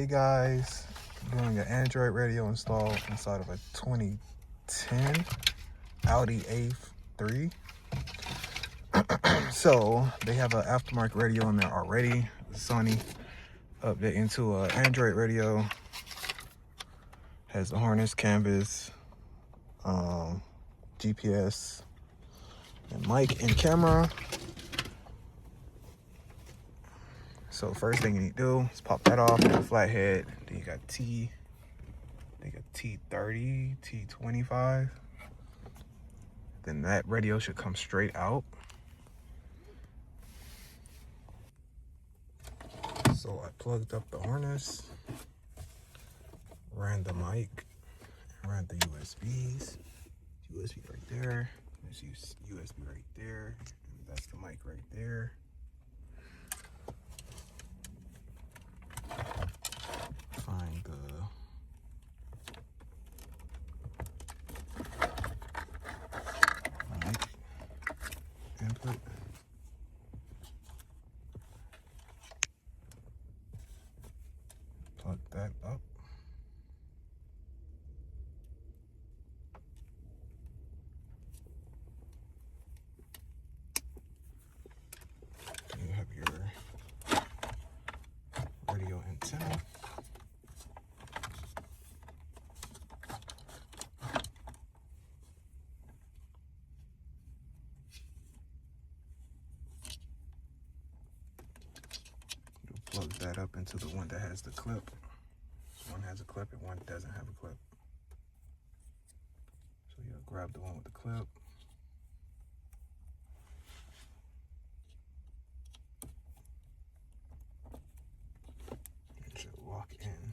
guys, doing an Android radio install inside of a 2010 Audi A3. So they have an aftermarket radio in there already. Sony update into an Android radio. Has the harness, canvas, GPS, and mic and camera. So first thing you need to do is pop that off, the flathead. Then you got T30, T25. Then that radio should come straight out. So I plugged up the harness, ran the mic, ran the USBs. USB right there. There's USB right there. And that's the mic right there. Find the mic input. Plug that up. You have your radio antenna. Plug that up into the one that has the clip. One has a clip and one doesn't have a clip. So you'll grab the one with the clip. It should lock in.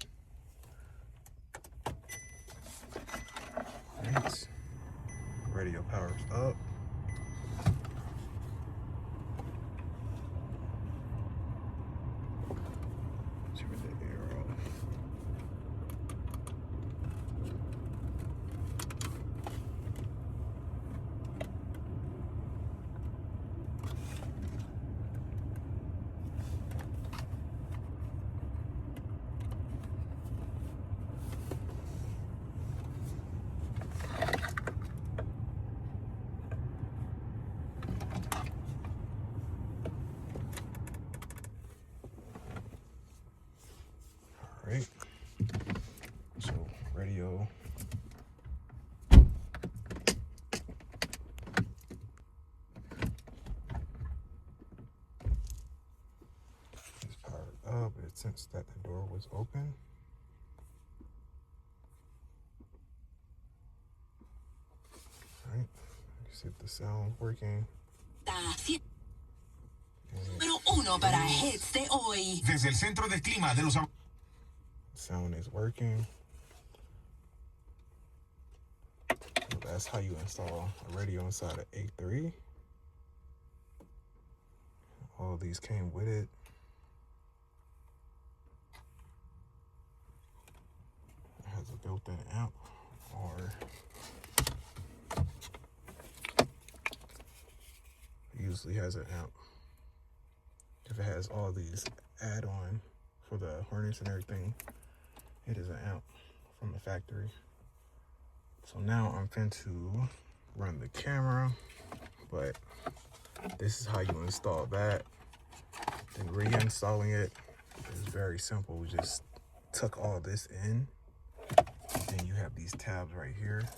Right. Radio powers up. Turn the air off. All right. So radio. Is powered up. It sensed that the door was open. All right. See if the sound's working. Número 1 para hits de hoy. Desde el centro del clima de los... Sound is working. So that's how you install a radio inside of A3. All of these came with it. It has a built-in amp, or it usually has an amp. If it has all these add-on for the harness and everything, it is an amp from the factory. So now I'm fin to run the camera, but this is how you install that. Then reinstalling it is very simple. We just tuck all this in. Then you have these tabs right here.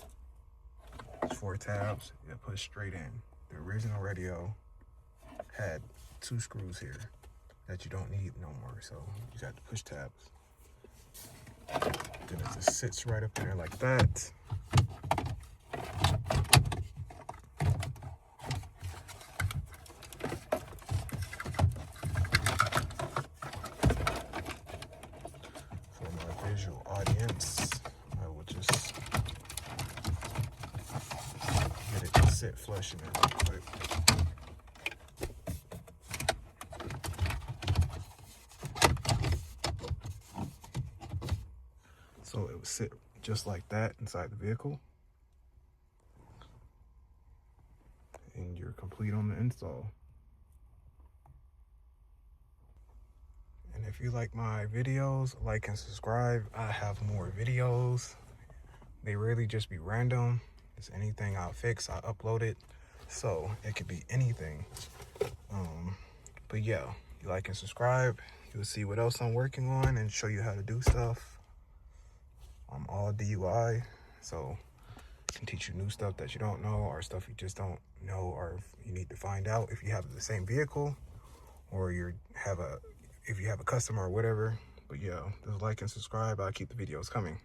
It's 4 tabs. You push straight in. The original radio had 2 screws here that you don't need no more, so you got the push tabs. Then it just sits right up there like that. For my visual audience, I will just get it to sit flush in there real quick. So it would sit just like that inside the vehicle. And you're complete on the install. And if you like my videos, like and subscribe. I have more videos. They really just be random. It's anything I'll fix, I upload it. So it could be anything. But yeah, you like and subscribe. You'll see what else I'm working on and show you how to do stuff. I'm all DUI, so I can teach you new stuff that you don't know, or stuff you just don't know, or you need to find out if you have the same vehicle, or if you have a customer or whatever. But yeah, just like and subscribe. I'll keep the videos coming.